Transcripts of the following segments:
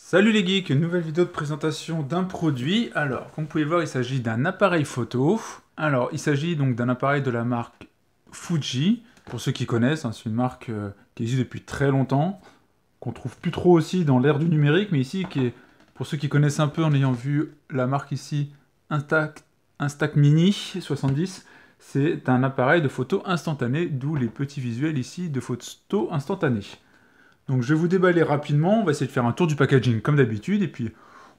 Salut les geeks, une nouvelle vidéo de présentation d'un produit. Alors, comme vous pouvez voir, il s'agit d'un appareil photo. Alors, il s'agit donc d'un appareil de la marque Fuji. Pour ceux qui connaissent, hein, c'est une marque qui existe depuis très longtemps, qu'on trouve plus trop aussi dans l'ère du numérique, mais ici, pour ceux qui connaissent un peu en ayant vu la marque ici, Instax Mini 70, c'est un appareil de photo instantané, d'où les petits visuels ici de photo instantanée. Donc je vais vous déballer rapidement, on va essayer de faire un tour du packaging comme d'habitude, et puis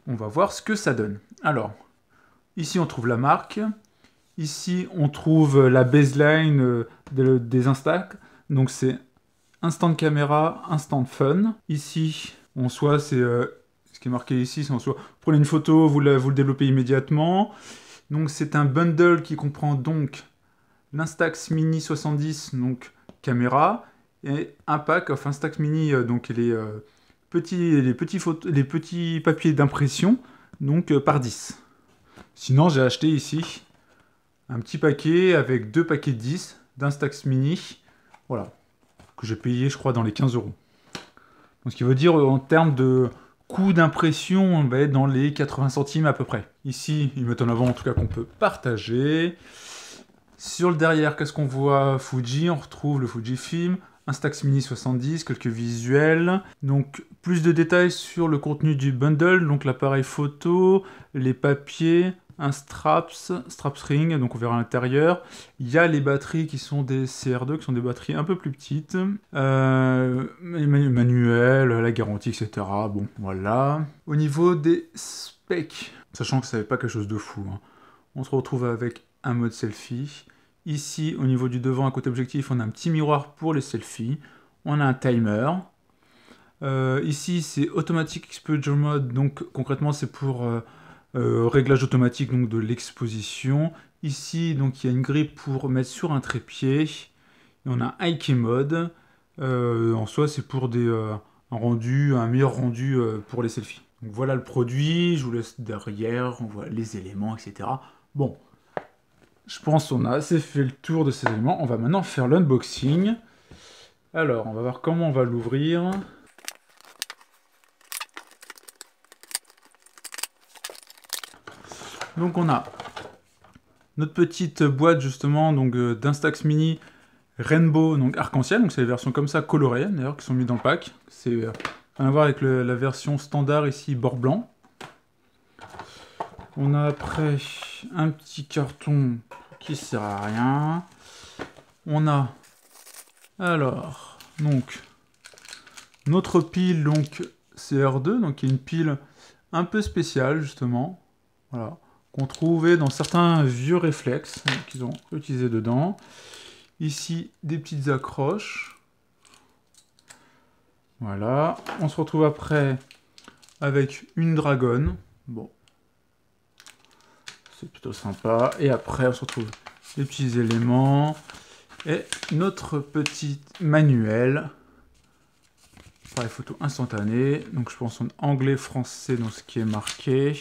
on va voir ce que ça donne. Alors, ici on trouve la marque, ici on trouve la baseline des Instax, donc c'est Instant Camera, Instant Fun. Ici, en soi, c'est ce qui est marqué ici, c'est en soi, prenez une photo, vous le développez immédiatement. Donc c'est un bundle qui comprend donc l'Instax Mini 70, donc caméra, et un pack of Instax Mini, donc les petits papiers d'impression, donc par 10. Sinon, j'ai acheté ici un petit paquet avec 2 paquets de 10 d'Instax Mini, voilà, que j'ai payé, je crois, dans les 15 euros. Donc, ce qui veut dire, en termes de coût d'impression, on va être dans les 80 centimes à peu près. Ici, ils mettent en avant, en tout cas, qu'on peut partager. Sur le derrière, qu'est-ce qu'on voit? Fuji, on retrouve le Fujifilm, Instax Mini 70, quelques visuels. Donc, plus de détails sur le contenu du bundle, donc l'appareil photo, les papiers, un straps ring, donc on verra à l'intérieur. Il y a les batteries qui sont des CR2, qui sont des batteries un peu plus petites. Manuel, la garantie, etc. Bon, voilà. Au niveau des specs, sachant que ça n'est pas quelque chose de fou, hein, on se retrouve avec un mode selfie. Ici, au niveau du devant, à côté objectif, on a un petit miroir pour les selfies. On a un timer. Ici, c'est Automatic Exposure Mode. Donc, concrètement, c'est pour réglage automatique donc, de l'exposition. Ici, donc, il y a une grille pour mettre sur un trépied. Et on a un High Mode. En soi, c'est pour un meilleur rendu pour les selfies. Donc, voilà le produit. Je vous laisse derrière. On voit les éléments, etc. Bon. Je pense qu'on a assez fait le tour de ces éléments. On va maintenant faire l'unboxing. Alors, on va voir comment on va l'ouvrir. Donc on a notre petite boîte justement donc d'Instax Mini Rainbow, donc arc-en-ciel. Donc c'est les versions comme ça colorées d'ailleurs qui sont mises dans le pack. C'est rien à voir avec la version standard ici bord blanc. On a après un petit carton qui sert à rien. On a alors donc notre pile donc CR2, donc qui est une pile un peu spéciale justement, voilà, qu'on trouvait dans certains vieux réflexes qu'ils ont utilisé dedans. Ici des petites accroches. Voilà, on se retrouve après avec une dragonne. Bon, c'est plutôt sympa. Et après, on se retrouve les petits éléments et notre petit manuel. Appareil photo instantané. Donc, je pense en anglais, français dans ce qui est marqué.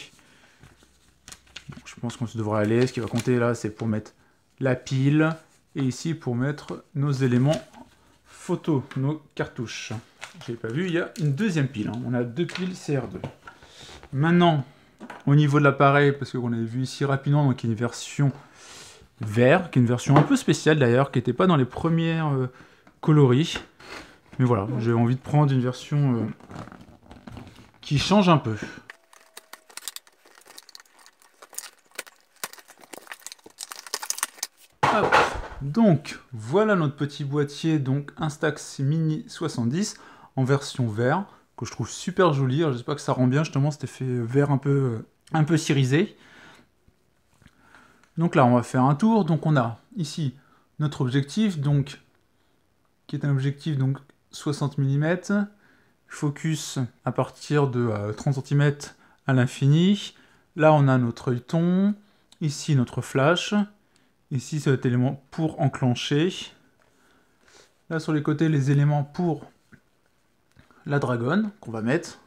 Donc, je pense qu'on se devrait aller. Ce qui va compter là, c'est pour mettre la pile. Et ici, pour mettre nos éléments photo, nos cartouches. Je n'avais pas vu, il y a une deuxième pile. Hein. On a 2 piles CR2. Maintenant, au niveau de l'appareil, parce qu'on avait vu ici rapidement, donc il y a une version vert, qui est une version un peu spéciale d'ailleurs, qui n'était pas dans les premières coloris. Mais voilà, j'ai envie de prendre une version qui change un peu. Hop. Donc, voilà notre petit boîtier, donc Instax Mini 70 en version vert, que je trouve super joli. J'espère que ça rend bien justement cet effet vert un peu cirisé. Donc là, on va faire un tour. Donc on a ici notre objectif, donc qui est un objectif donc 60 mm, focus à partir de 30 cm à l'infini. Là, on a notre œilleton, ici notre flash. Ici, cet élément pour enclencher. Là, sur les côtés, les éléments pour la dragonne qu'on va mettre.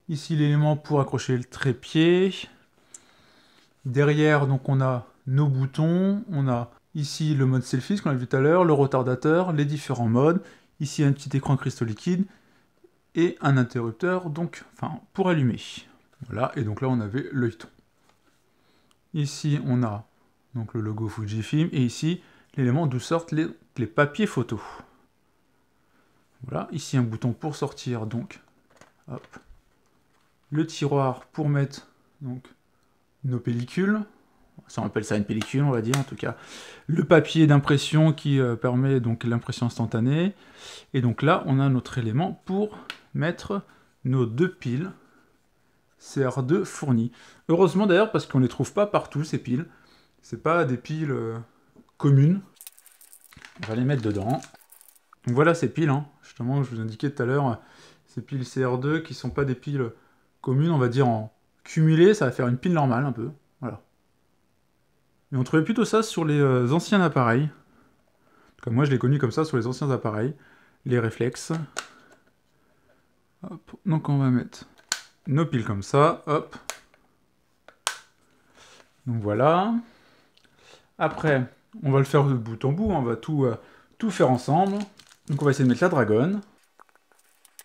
Ici, l'élément pour accrocher le trépied. Derrière, donc, on a nos boutons. On a ici le mode selfie, ce qu'on a vu tout à l'heure, le retardateur, les différents modes. Ici, un petit écran cristaux liquide. et un interrupteur, donc, enfin, pour allumer. Voilà, et donc là, on avait l'œilleton. Ici, on a donc le logo Fujifilm, et ici, l'élément d'où sortent les papiers photos. Voilà, ici un bouton pour sortir, donc, hop, le tiroir pour mettre donc nos pellicules, ça on appelle ça une pellicule on va dire en tout cas, le papier d'impression qui permet donc l'impression instantanée, et donc là on a notre élément pour mettre nos 2 piles CR2 fournies. Heureusement d'ailleurs parce qu'on ne les trouve pas partout ces piles, c'est pas des piles communes, on va les mettre dedans. Donc voilà ces piles, hein. Justement je vous indiquais tout à l'heure, ces piles CR2 qui sont pas des piles communes, on va dire en cumulé, ça va faire une pile normale un peu, voilà. Et on trouvait plutôt ça sur les anciens appareils. Comme moi je l'ai connu comme ça sur les anciens appareils, les réflexes. Hop. Donc on va mettre nos piles comme ça, hop. Donc voilà. Après, on va le faire de bout en bout, on va tout faire ensemble. Donc on va essayer de mettre la dragonne.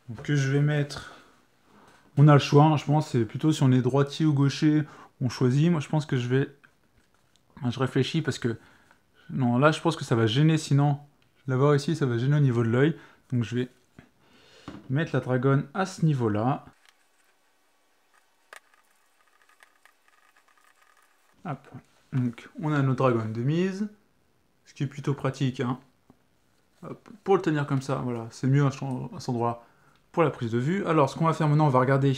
Donc que je vais mettre... On a le choix, hein, je pense, c'est plutôt si on est droitier ou gaucher, on choisit. Moi je pense que je vais... Je réfléchis parce que... Non, là je pense que ça va gêner, sinon... L'avoir ici, ça va gêner au niveau de l'œil. Donc je vais mettre la dragonne à ce niveau-là. Hop. Donc on a notre dragonne de mise. Ce qui est plutôt pratique, hein. Hop. Pour le tenir comme ça, voilà, c'est mieux à cet endroit pour la prise de vue. Alors ce qu'on va faire maintenant, on va regarder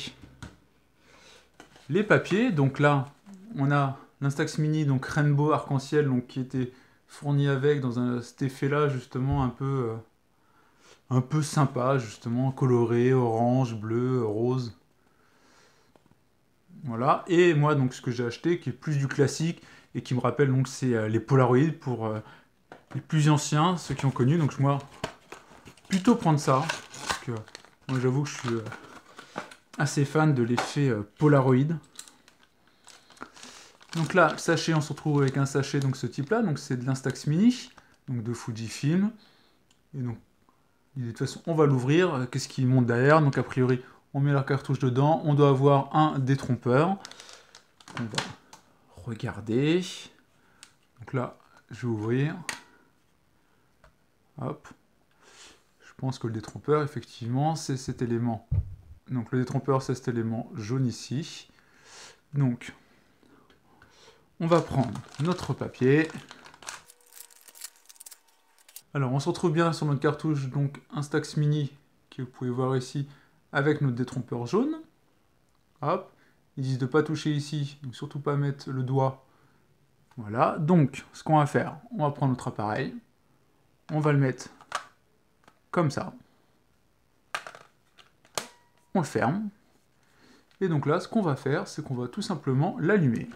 les papiers. Donc là, on a l'Instax Mini, donc Rainbow arc-en-ciel, donc qui était fourni avec dans cet effet-là justement un peu sympa, justement coloré, orange, bleu, rose. Voilà. Et moi donc ce que j'ai acheté, qui est plus du classique et qui me rappelle donc c'est les Polaroid pour les plus anciens, ceux qui ont connu. Donc moi plutôt prendre ça parce que moi j'avoue que je suis assez fan de l'effet Polaroid. Donc là, le sachet, on se retrouve avec un sachet, donc ce type-là, donc c'est de l'Instax Mini, donc de Fujifilm. Et donc, de toute façon, on va l'ouvrir. Qu'est-ce qui monte derrière? Donc a priori, on met la cartouche dedans. On doit avoir un détrompeur. On va regarder. Donc là, je vais ouvrir. Hop. Je pense que le détrompeur, effectivement, c'est cet élément. Donc le détrompeur, c'est cet élément jaune ici. Donc, on va prendre notre papier. Alors, on se retrouve bien sur notre cartouche, donc Instax Mini, que vous pouvez voir ici, avec notre détrompeur jaune. Hop. Ils disent de ne pas toucher ici, donc surtout pas mettre le doigt. Voilà. Donc, ce qu'on va faire, on va prendre notre appareil. On va le mettre comme ça. On le ferme. Et donc là, ce qu'on va faire, c'est qu'on va tout simplement l'allumer.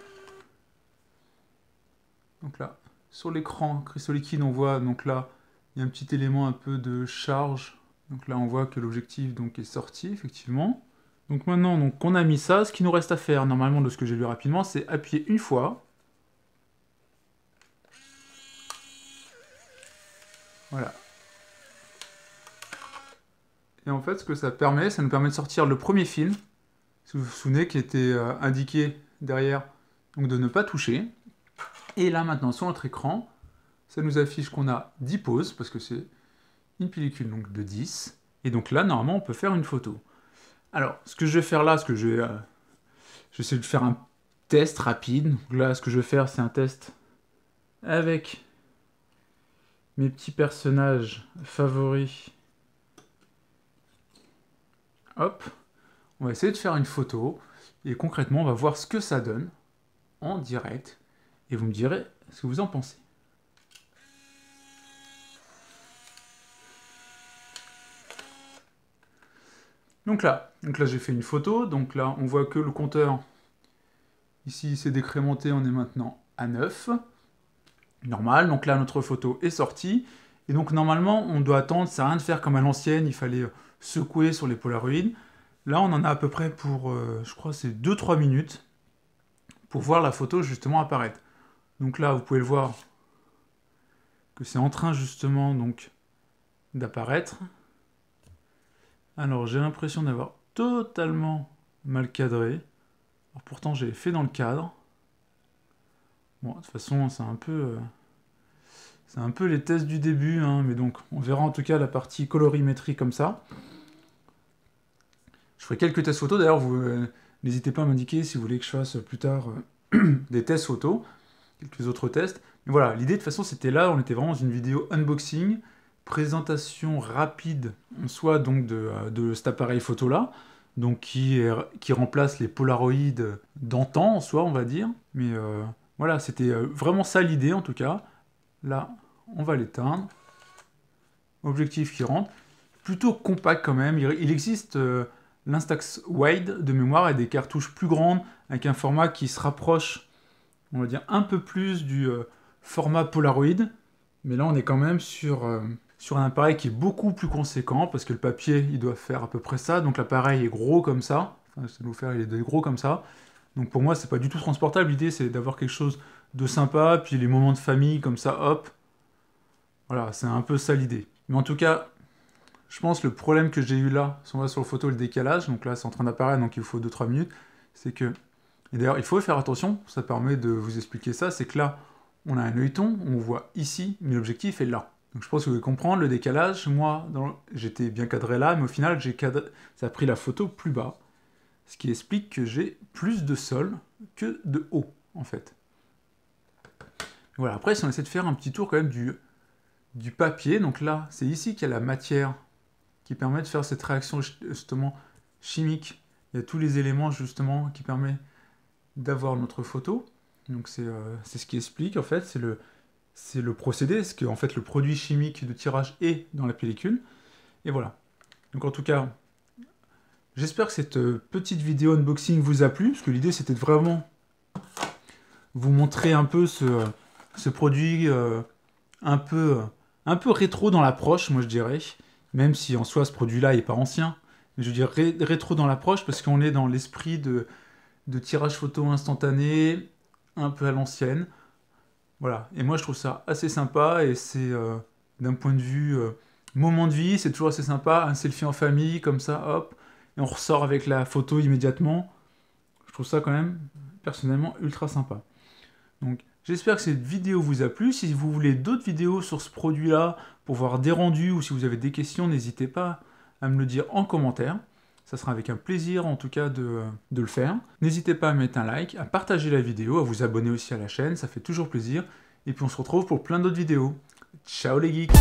Donc là, sur l'écran cristaux liquide, on voit, donc là, il y a un petit élément un peu de charge. Donc là, on voit que l'objectif donc est sorti, effectivement. Donc maintenant donc, qu'on a mis ça, ce qu'il nous reste à faire, normalement, de ce que j'ai lu rapidement, c'est appuyer une fois. Voilà. Et en fait, ce que ça permet, ça nous permet de sortir le premier film, si vous vous souvenez, qui était indiqué derrière, donc de ne pas toucher. Et là, maintenant, sur notre écran, ça nous affiche qu'on a 10 poses, parce que c'est une pellicule donc, de 10. Et donc là, normalement, on peut faire une photo. Alors, ce que je vais faire là, j'essaie de faire un test rapide. Donc là, ce que je vais faire, c'est un test avec mes petits personnages favoris. Hop, on va essayer de faire une photo. Et concrètement, on va voir ce que ça donne en direct. Et vous me direz ce que vous en pensez. Donc là j'ai fait une photo. Donc là, on voit que le compteur, ici, s'est décrémenté. On est maintenant à 9. Normal. Donc là, notre photo est sortie. Et donc, normalement, on doit attendre. Ça sert à rien de faire comme à l'ancienne. Il fallait secouer sur les Polaroid. Là, on en a à peu près pour, je crois, c'est 2-3 minutes pour voir la photo, justement, apparaître. Donc là, vous pouvez le voir que c'est en train, justement, donc d'apparaître. Alors j'ai l'impression d'avoir totalement mal cadré. Alors, pourtant j'ai fait dans le cadre. Bon, de toute façon c'est un peu les tests du début, hein, mais donc on verra en tout cas la partie colorimétrie comme ça. Je ferai quelques tests photos, d'ailleurs vous n'hésitez pas à m'indiquer si vous voulez que je fasse plus tard des tests photos, quelques autres tests. Mais voilà, l'idée de toute façon c'était là, on était vraiment dans une vidéo unboxing, présentation rapide en soi donc de cet appareil photo là, donc qui remplace les Polaroid d'antan en soi on va dire. Mais voilà, c'était vraiment ça l'idée en tout cas. Là, on va l'éteindre. Objectif qui rentre. Plutôt compact quand même. Il existe l'Instax Wide de mémoire et des cartouches plus grandes avec un format qui se rapproche, on va dire, un peu plus du format Polaroid. Mais là, on est quand même sur un appareil qui est beaucoup plus conséquent parce que le papier, il doit faire à peu près ça. Donc l'appareil est gros comme ça. Enfin, ça doit faire, il est gros comme ça. Donc pour moi, c'est pas du tout transportable. L'idée, c'est d'avoir quelque chose de sympa, puis les moments de famille comme ça, hop. Voilà, c'est un peu ça l'idée. Mais en tout cas, je pense que le problème que j'ai eu là, si on va sur la photo, le décalage, donc là c'est en train d'apparaître, donc il faut 2-3 minutes, c'est que, et d'ailleurs il faut faire attention, ça permet de vous expliquer ça, c'est que là, on a un œilleton, on voit ici, mais l'objectif est là. Donc je pense que vous allez comprendre le décalage, moi, j'étais bien cadré là, mais au final, ça a pris la photo plus bas, ce qui explique que j'ai plus de sol que de haut, en fait. Voilà, après, si on essaie de faire un petit tour quand même du papier, donc là, c'est ici qu'il y a la matière qui permet de faire cette réaction justement chimique. Il y a tous les éléments justement qui permettent d'avoir notre photo. Donc c'est ce qui explique en fait, c'est le procédé, ce que en fait le produit chimique de tirage est dans la pellicule. Et voilà. Donc en tout cas, j'espère que cette petite vidéo unboxing vous a plu, parce que l'idée c'était de vraiment vous montrer un peu ce produit un peu rétro dans l'approche, moi je dirais. Même si en soi ce produit-là n'est pas ancien. Mais je veux dire rétro dans l'approche parce qu'on est dans l'esprit de tirage photo instantané, un peu à l'ancienne. Voilà. Et moi je trouve ça assez sympa et c'est d'un point de vue moment de vie, c'est toujours assez sympa. Un selfie en famille, comme ça, hop, et on ressort avec la photo immédiatement. Je trouve ça quand même personnellement ultra sympa. Donc j'espère que cette vidéo vous a plu. Si vous voulez d'autres vidéos sur ce produit-là, pour voir des rendus ou si vous avez des questions, n'hésitez pas à me le dire en commentaire. Ça sera avec un plaisir en tout cas de le faire. N'hésitez pas à mettre un like, à partager la vidéo, à vous abonner aussi à la chaîne, ça fait toujours plaisir. Et puis on se retrouve pour plein d'autres vidéos. Ciao les geeks!